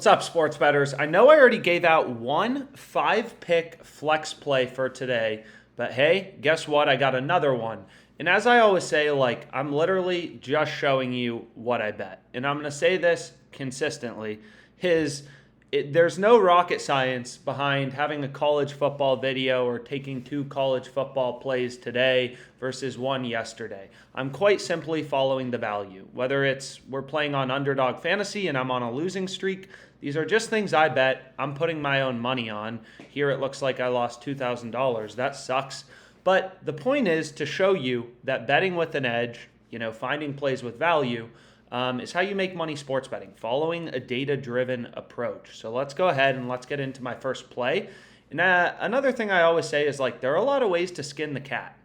What's up, sports bettors? I know I already gave out one 5-pick flex play for today, but hey, guess what? I got another one. And as I always say, I'm literally just showing you what I bet. And I'm going to say this consistently. There's no rocket science behind having a college football video or taking 2 college football plays today versus 1 yesterday. I'm quite simply following the value. Whether it's we're playing on underdog fantasy and I'm on a losing streak, these are just things I bet. I'm putting my own money on. Here it looks like I lost $2,000. That sucks. But the point is to show you that betting with an edge, finding plays with value, is how you make money sports betting, following a data-driven approach. So let's go ahead and let's get into my first play. And another thing I always say is there are a lot of ways to skin the cat.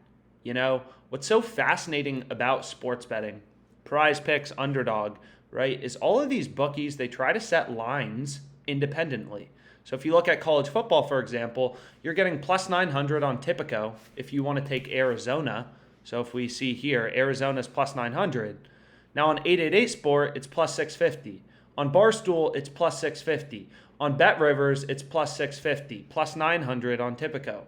What's so fascinating about sports betting, PrizePicks, underdog, right, is all of these bookies, they try to set lines independently. So if you look at college football, for example, you're getting plus 900 on Tipico if you want to take Arizona. So if we see here, Arizona's plus 900. Now on 888 Sport, it's plus 650. On Barstool, it's plus 650. On BetRivers, it's plus 650, plus 900 on Tipico.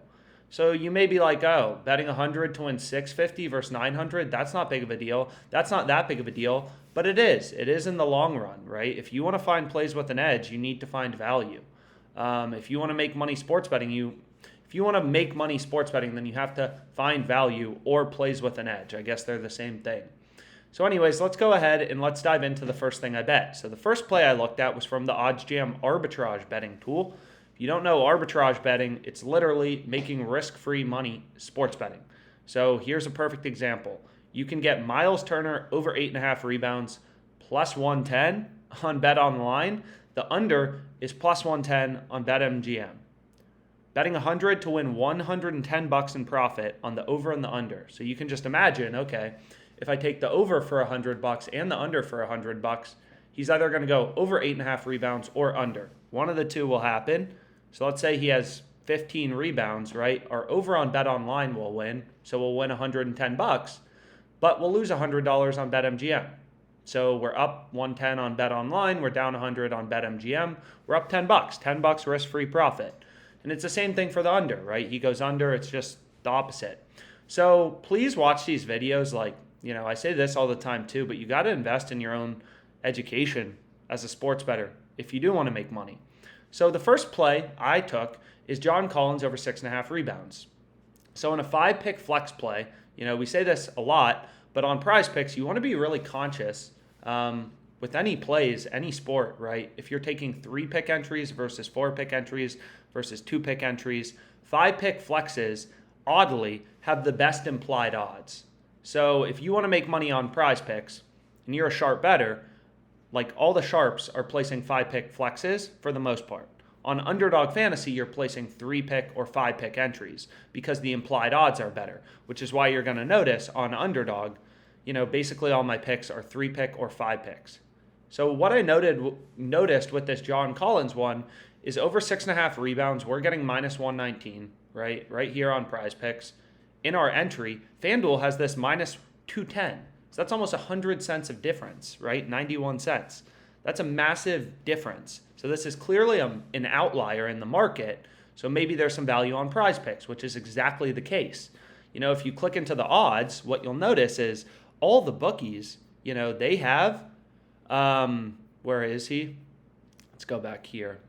So you may be like, oh, betting 100 to win 650 versus 900, that's not big of a deal. That's not that big of a deal, but it is. It is in the long run, right? If you want to find plays with an edge, you need to find value. If you want to make money sports betting, then you have to find value or plays with an edge. I guess they're the same thing. So anyways, let's go ahead and let's dive into the first thing I bet. So the first play I looked at was from the OddsJam arbitrage betting tool. If you don't know arbitrage betting, it's literally making risk-free money sports betting. So here's a perfect example. You can get Miles Turner over 8.5 rebounds plus 110 on BetOnline. The under is plus 110 on BetMGM. Betting 100 to win $110 in profit on the over and the under. So you can just imagine, okay, if I take the over for $100 and the under for $100, he's either going to go over 8.5 rebounds or under. One of the two will happen. So let's say he has 15 rebounds, right? Our over on BetOnline will win, so we'll win $110, but we'll lose $100 on BetMGM. So we're up 110 on BetOnline, we're down 100 on BetMGM, we're up $10, $10 risk-free profit. And it's the same thing for the under, right? He goes under, it's just the opposite. So please watch these videos. I say this all the time too, but you got to invest in your own education as a sports bettor if you do want to make money. So the first play I took is John Collins over 6.5 rebounds. So in a 5-pick flex play, we say this a lot, but on PrizePicks, you want to be really conscious with any plays, any sport, right? If you're taking 3-pick entries versus 4-pick entries versus 2-pick entries, 5-pick flexes, oddly, have the best implied odds. So if you want to make money on PrizePicks and you're a sharp bettor, all the sharps are placing 5-pick flexes for the most part. On Underdog Fantasy, you're placing 3-pick or 5-pick entries because the implied odds are better, which is why you're going to notice on Underdog, basically all my picks are 3-pick or 5-picks. So what I noticed with this John Collins one is over 6.5 rebounds, we're getting minus 119, right here on PrizePicks. In our entry, FanDuel has this minus 210. So that's almost 100 cents of difference, right? 91 cents. That's a massive difference. So this is clearly an outlier in the market. So maybe there's some value on PrizePicks, which is exactly the case. If you click into the odds, what you'll notice is all the bookies, they have, where is he? Let's go back here.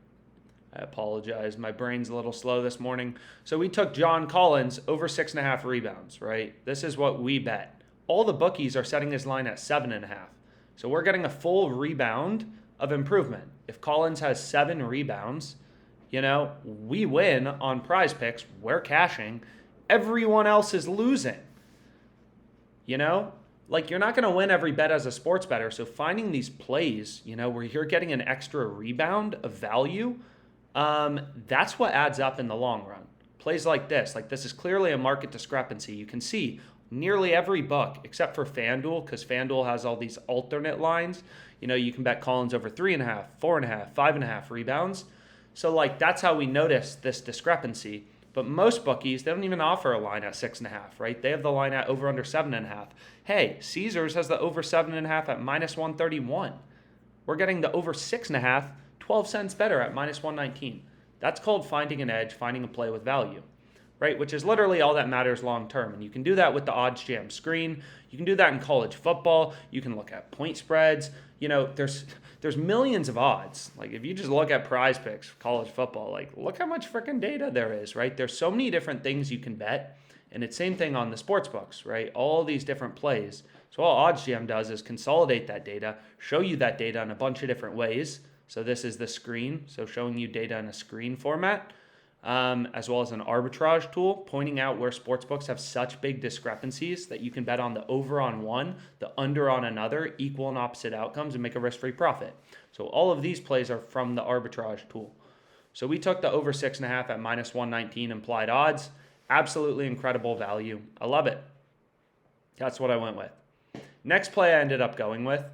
I apologize. My brain's a little slow this morning. So we took John Collins over 6.5 rebounds, right? This is what we bet. All the bookies are setting his line at 7.5. So we're getting a full rebound of improvement. If Collins has 7 rebounds, we win on PrizePicks. We're cashing. Everyone else is losing. You're not going to win every bet as a sports bettor. So finding these plays, where you're getting an extra rebound of value, that's what adds up in the long run. Plays like this is clearly a market discrepancy. You can see nearly every book except for FanDuel, because FanDuel has all these alternate lines. You can bet Collins over 3.5, 4.5, 5.5 rebounds. So that's how we notice this discrepancy. But most bookies, they don't even offer a line at 6.5, right? They have the line at over under 7.5. Hey, Caesars has the over 7.5 at minus 131. We're getting the over 6.5, 12 cents better at minus 119. That's called finding an edge, finding a play with value, right? Which is literally all that matters long term. And you can do that with the OddsJam screen. You can do that in college football. You can look at point spreads. There's millions of odds. Like if you just look at PrizePicks for college football, like look how much freaking data there is, right? There's so many different things you can bet. And it's same thing on the sports books, right? All these different plays. So all OddsJam does is consolidate that data, show you that data in a bunch of different ways. So this is the screen, so showing you data in a screen format, as well as an arbitrage tool, pointing out where sportsbooks have such big discrepancies that you can bet on the over on one, the under on another, equal and opposite outcomes, and make a risk-free profit. So all of these plays are from the arbitrage tool. So we took the over 6.5 at minus 119 implied odds. Absolutely incredible value. I love it. That's what I went with. Next play I ended up going with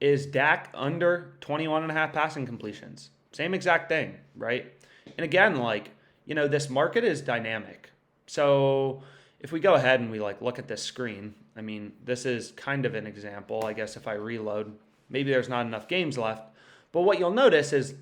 is Dak under 21.5 passing completions. Same exact thing, right? And again, this market is dynamic. So if we go ahead and we look at this screen, I mean, this is kind of an example. I guess if I reload, maybe there's not enough games left. But what you'll notice is,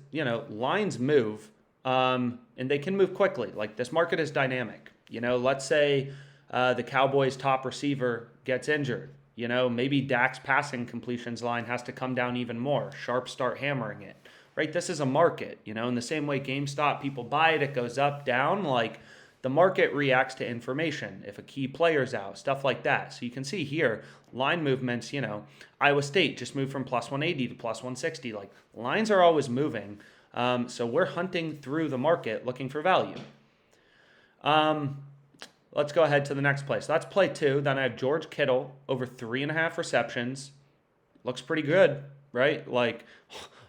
lines move, and they can move quickly. Like this market is dynamic. Let's say the Cowboys' top receiver gets injured. Maybe Dak's passing completions line has to come down even more. Sharps start hammering it, right? This is a market, in the same way GameStop, people buy it, it goes up, down. Like the market reacts to information. If a key player's out, stuff like that. So you can see here, line movements, Iowa State just moved from plus 180 to plus 160. Like lines are always moving. So we're hunting through the market looking for value. Let's go ahead to the next play. So that's play 2. Then I have George Kittle over 3.5 receptions. Looks pretty good, right? Like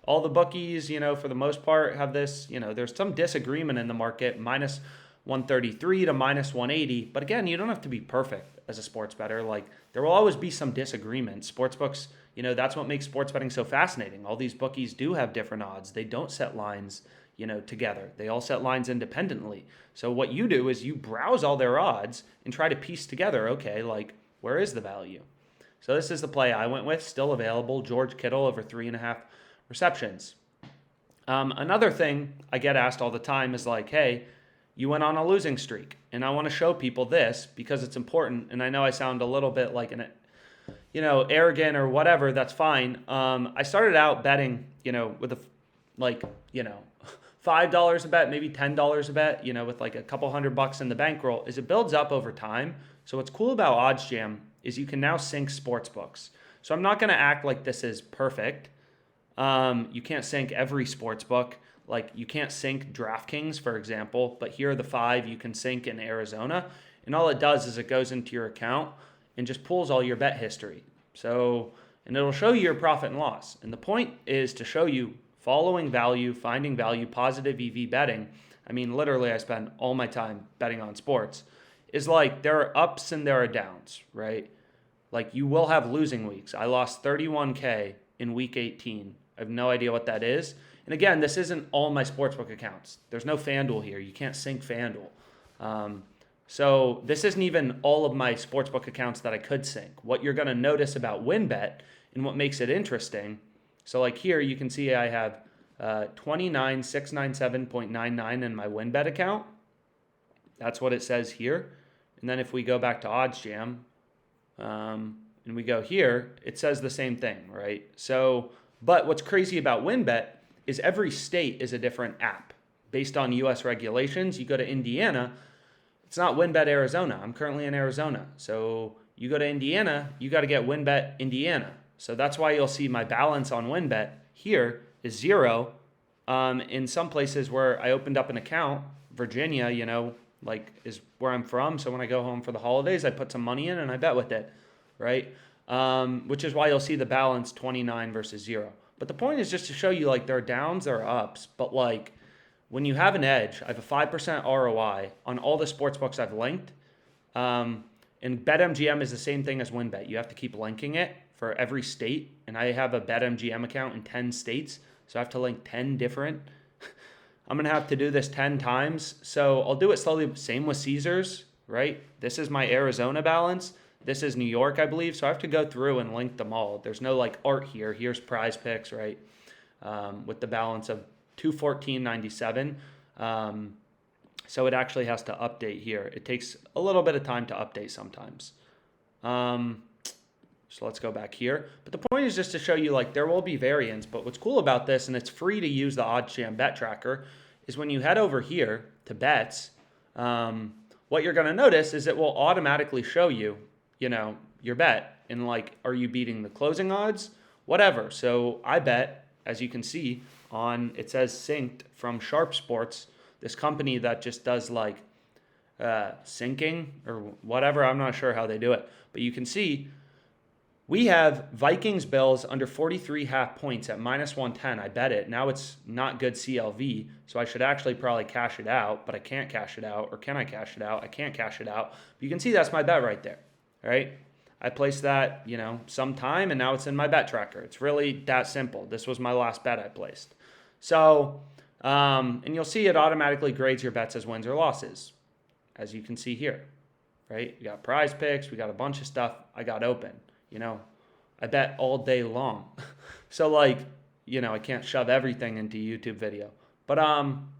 all the bookies, for the most part have this, there's some disagreement in the market, minus 133 to minus 180. But again, you don't have to be perfect as a sports bettor. Like there will always be some disagreement. Sports books, that's what makes sports betting so fascinating. All these bookies do have different odds. They don't set lines together. They all set lines independently. So what you do is you browse all their odds and try to piece together, okay, where is the value? So this is the play I went with, still available, George Kittle over 3.5 receptions. Another thing I get asked all the time is hey, you went on a losing streak. And I want to show people this because it's important. And I know I sound a little bit like arrogant or whatever, that's fine. I started out betting, with $5 a bet, maybe $10 a bet, with a couple $100 in the bankroll, is it builds up over time. So what's cool about OddsJam is you can now sync sports books. So I'm not going to act like this is perfect. You can't sync every sports book. Like you can't sync DraftKings, for example, but here are the 5 you can sync in Arizona. And all it does is it goes into your account and just pulls all your bet history. So, and it'll show you your profit and loss. And the point is to show you following value, finding value, positive EV betting. I mean, literally I spend all my time betting on sports. Is there are ups and there are downs, right? Like you will have losing weeks. I lost 31K in week 18. I have no idea what that is. And again, this isn't all my sportsbook accounts. There's no FanDuel here. You can't sync FanDuel. So this isn't even all of my sportsbook accounts that I could sync. What you're going to notice about WinBet and what makes it interesting. So here you can see I have 29697.99 in my WinBet account. That's what it says here. And then if we go back to OddsJam and we go here, it says the same thing, right? So, but what's crazy about WinBet is every state is a different app. Based on US regulations, you go to Indiana, it's not WinBet Arizona. I'm currently in Arizona. So you go to Indiana, you got to get WinBet Indiana. So that's why you'll see my balance on WinBet here is 0. In some places where I opened up an account, Virginia, is where I'm from. So when I go home for the holidays, I put some money in and I bet with it, right? Which is why you'll see the balance 29 versus 0. But the point is just to show you there are downs, there are ups. But when you have an edge, I have a 5% ROI on all the sports books I've linked. And BetMGM is the same thing as WinBet. You have to keep linking it for every state. And I have a BetMGM account in 10 states. So I have to link 10 different. I'm going to have to do this 10 times. So I'll do it slowly. Same with Caesars, right? This is my Arizona balance. This is New York, I believe. So I have to go through and link them all. There's no art here. Here's PrizePicks, right? with the balance of 214.97. So it actually has to update here. It takes a little bit of time to update sometimes. So let's go back here. But the point is just to show you, like, there will be variance. But what's cool about this, and it's free to use the OddsJam bet tracker, is when you head over here to bets, what you're going to notice is it will automatically show you, your bet. And, like, are you beating the closing odds? Whatever. So I bet, as you can see, it says synced from Sharp Sports, this company that just does, like, syncing or whatever. I'm not sure how they do it. But you can see we have Vikings-Bills under 43.5 points at -110. I bet it. Now it's not good CLV, so I should actually probably cash it out, but I can't cash it out. Or can I cash it out? I can't cash it out. But you can see that's my bet right there, all right? I placed that, sometime, and now it's in my bet tracker. It's really that simple. This was my last bet I placed. So, and you'll see it automatically grades your bets as wins or losses, as you can see here, right? We got PrizePicks. We got a bunch of stuff I got open. I bet all day long. So, like, I can't shove everything into YouTube video. But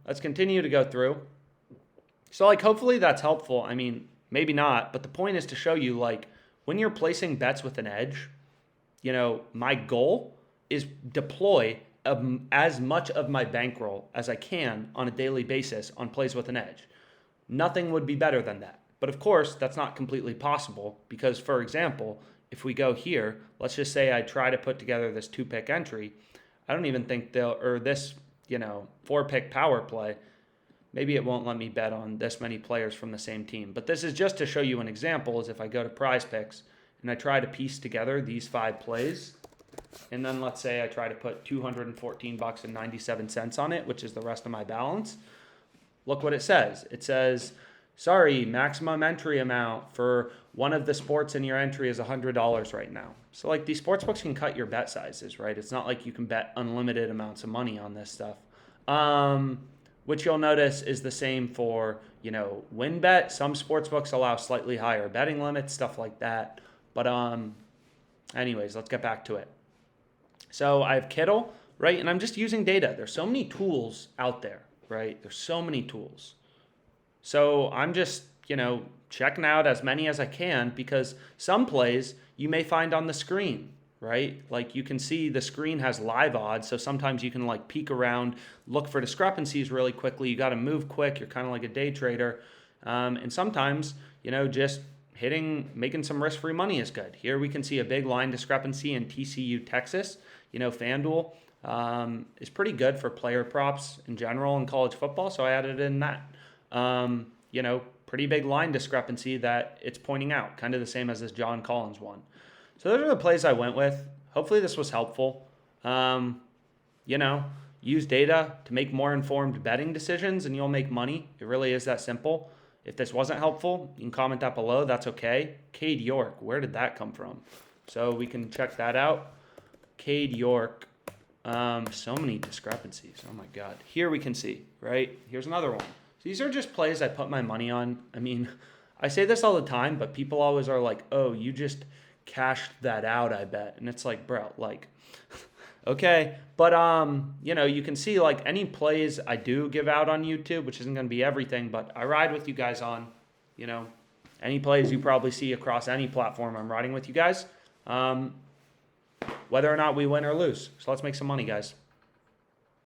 let's continue to go through. So, like, hopefully that's helpful. I mean, maybe not. But the point is to show you, like, when you're placing bets with an edge, my goal is deploy as much of my bankroll as I can on a daily basis on plays with an edge. Nothing would be better than that. But, of course, that's not completely possible because, for example, if we go here, let's just say I try to put together this 2-pick entry. I don't even think this, 4-pick power play, maybe it won't let me bet on this many players from the same team. But this is just to show you an example, is if I go to PrizePicks and I try to piece together these 5 plays, and then let's say I try to put $214.97 on it, which is the rest of my balance. Look what it says. It says, sorry, maximum entry amount for one of the sports in your entry is $100 right now. So, like, these sportsbooks can cut your bet sizes, right? It's not like you can bet unlimited amounts of money on this stuff. Which you'll notice is the same for, WinBet. Some sportsbooks allow slightly higher betting limits, stuff like that. But anyways, let's get back to it. So I have Kittle, right? And I'm just using data. There's so many tools out there, right? There's so many tools. So I'm just, checking out as many as I can because some plays you may find on the screen, right? Like you can see the screen has live odds. So sometimes you can like peek around, look for discrepancies really quickly. You got to move quick. You're kind of like a day trader. And sometimes, just making some risk-free money is good. Here we can see a big line discrepancy in TCU, Texas. FanDuel is pretty good for player props in general in college football. So I added in that. Pretty big line discrepancy that it's pointing out, kind of the same as this John Collins one. So those are the plays I went with. Hopefully this was helpful. Use data to make more informed betting decisions and you'll make money. It really is that simple. If this wasn't helpful, you can comment that below. That's okay. Cade York, where did that come from? So we can check that out. Cade York, so many discrepancies. Oh my God. Here we can see, right? Here's another one. These are just plays I put my money on. I mean, I say this all the time, but people always are like, oh, you just cashed that out, I bet. And it's like, bro, like, okay. But, you can see like any plays I do give out on YouTube, which isn't going to be everything, but I ride with you guys on, any plays you probably see across any platform, I'm riding with you guys, whether or not we win or lose. So let's make some money, guys.